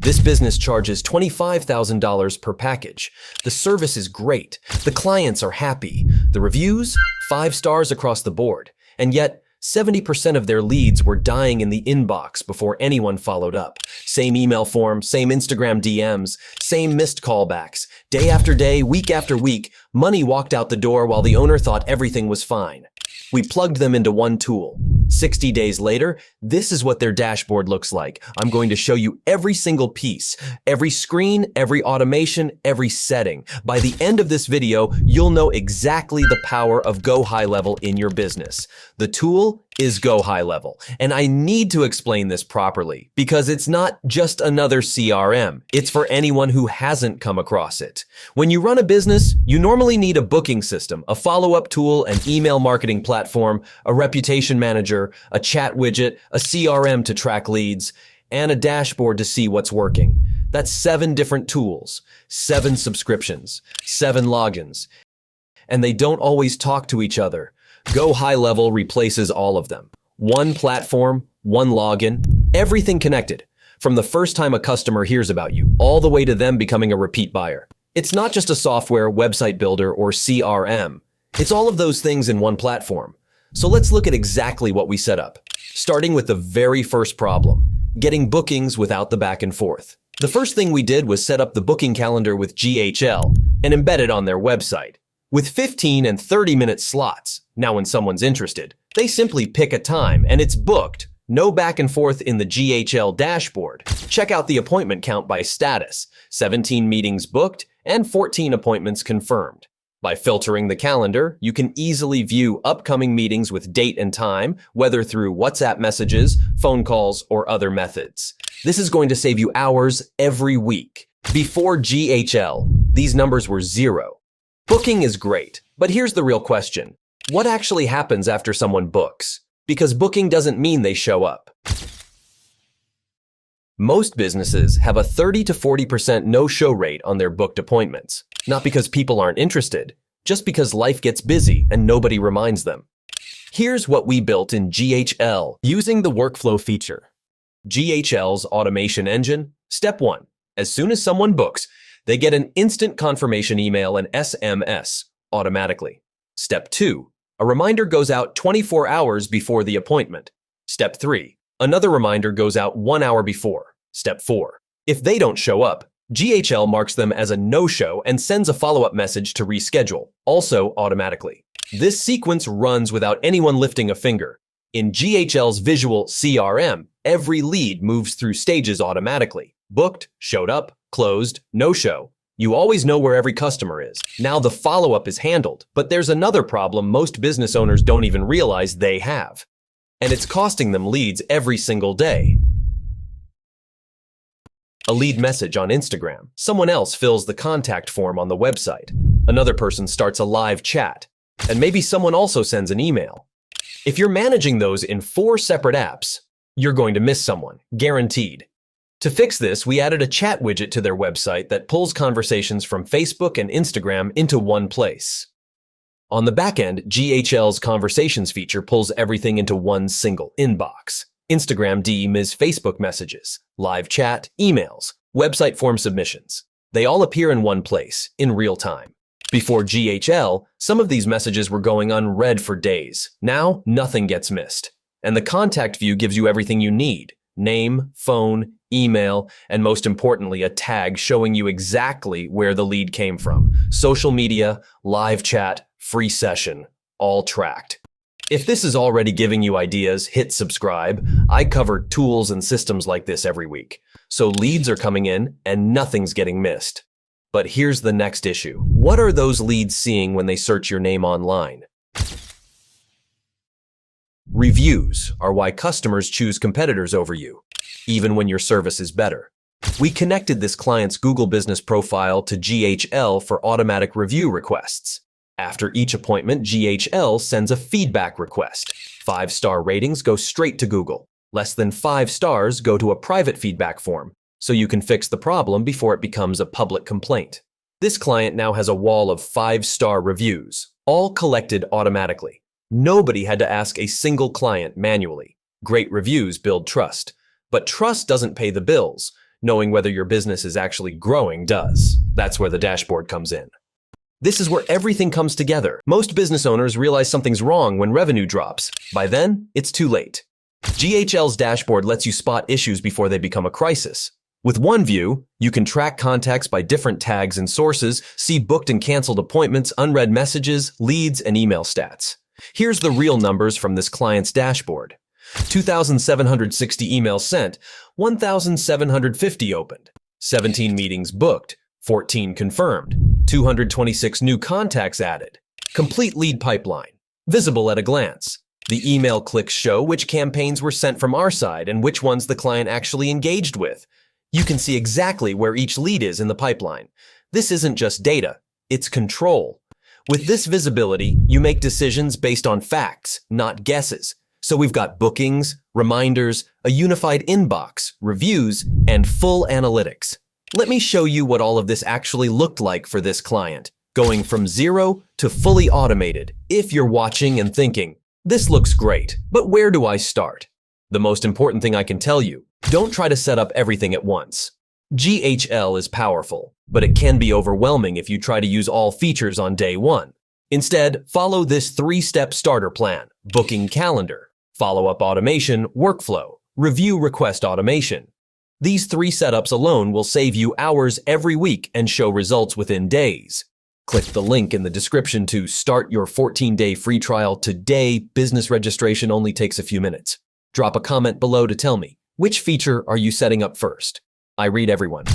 This business charges $25,000 per package. The service is great. The clients are happy. The reviews? 5 stars across the board. And yet, 70% of their leads were dying in the inbox before anyone followed up. Same email form, same Instagram DMs, same missed callbacks. Day after day, week after week, money walked out the door while the owner thought everything was fine. We plugged them into one tool. 60 days later, this is what their dashboard looks like. I'm going to show you every single piece, every screen, every automation, every setting. By the end of this video, you'll know exactly the power of GoHighLevel in your business. The tool is GoHighLevel, and I need to explain this properly because it's not just another CRM. It's for anyone who hasn't come across it. When you run a business, you normally need a booking system, a follow-up tool, an email marketing platform, a reputation manager, a chat widget, a CRM to track leads, and a dashboard to see what's working. That's 7 different tools, 7 subscriptions, 7 logins, and they don't always talk to each other. GoHighLevel replaces all of them. One platform, one login, everything connected. From the first time a customer hears about you, all the way to them becoming a repeat buyer. It's not just a software, website builder, or CRM. It's all of those things in one platform. So let's look at exactly what we set up. Starting with the very first problem, getting bookings without the back and forth. The first thing we did was set up the booking calendar with GHL and embed it on their website. With 15 and 30-minute slots, now when someone's interested, they simply pick a time and it's booked. No back and forth in the GHL dashboard. Check out the appointment count by status, 17 meetings booked and 14 appointments confirmed. By filtering the calendar, you can easily view upcoming meetings with date and time, whether through WhatsApp messages, phone calls, or other methods. This is going to save you hours every week. Before GHL, these numbers were 0. Booking is great, but here's the real question. What actually happens after someone books? Because booking doesn't mean they show up. Most businesses have a 30 to 40% no-show rate on their booked appointments. Not because people aren't interested, just because life gets busy and nobody reminds them. Here's what we built in GHL using the workflow feature. GHL's automation engine. Step 1. As soon as someone books, they get an instant confirmation email and SMS automatically. Step 2. A reminder goes out 24 hours before the appointment. Step 3. Another reminder goes out 1 hour before. Step 4. If they don't show up, GHL marks them as a no-show and sends a follow-up message to reschedule, also automatically. This sequence runs without anyone lifting a finger. In GHL's visual CRM, every lead moves through stages automatically. Booked, showed up, closed, no-show. You always know where every customer is. Now the follow-up is handled, but there's another problem most business owners don't even realize they have. And it's costing them leads every single day. A lead message on Instagram. Someone else fills the contact form on the website. Another person starts a live chat. And maybe someone also sends an email. If you're managing those in 4 separate apps, you're going to miss someone, guaranteed. To fix this, we added a chat widget to their website that pulls conversations from Facebook and Instagram into one place. On the back end, GHL's Conversations feature pulls everything into one single inbox. Instagram DM is Facebook messages, live chat, emails, website form submissions. They all appear in one place, in real time. Before GHL, some of these messages were going unread for days. Now, nothing gets missed. And the contact view gives you everything you need. Name, phone, email, and most importantly, a tag showing you exactly where the lead came from. Social media, live chat, free session, all tracked. If this is already giving you ideas, hit subscribe. I cover tools and systems like this every week. So leads are coming in and nothing's getting missed. But here's the next issue. What are those leads seeing when they search your name online? Reviews are why customers choose competitors over you, even when your service is better. We connected this client's Google business profile to GHL for automatic review requests. After each appointment, GHL sends a feedback request. 5-star ratings go straight to Google. Less than 5 stars go to a private feedback form, so you can fix the problem before it becomes a public complaint. This client now has a wall of 5-star reviews, all collected automatically. Nobody had to ask a single client manually. Great reviews build trust. But trust doesn't pay the bills. Knowing whether your business is actually growing does. That's where the dashboard comes in. This is where everything comes together. Most business owners realize something's wrong when revenue drops. By then, it's too late. GHL's dashboard lets you spot issues before they become a crisis. With one view, you can track contacts by different tags and sources, see booked and canceled appointments, unread messages, leads, and email stats. Here's the real numbers from this client's dashboard. 2,760 emails sent, 1,750 opened, 17 meetings booked, 14 confirmed, 226 new contacts added, complete lead pipeline, visible at a glance. The email clicks show which campaigns were sent from our side and which ones the client actually engaged with. You can see exactly where each lead is in the pipeline. This isn't just data, it's control. With this visibility, you make decisions based on facts, not guesses. So we've got bookings, reminders, a unified inbox, reviews, and full analytics. Let me show you what all of this actually looked like for this client, going from zero to fully automated. If you're watching and thinking, this looks great, but where do I start? The most important thing I can tell you, don't try to set up everything at once. GHL is powerful, but it can be overwhelming if you try to use all features on day one. Instead, follow this 3-step starter plan: booking calendar, follow-up automation, workflow, review request automation. These 3 setups alone will save you hours every week and show results within days. Click the link in the description to start your 14-day free trial today. Business registration only takes a few minutes. Drop a comment below to tell me, which feature are you setting up first? I read everyone.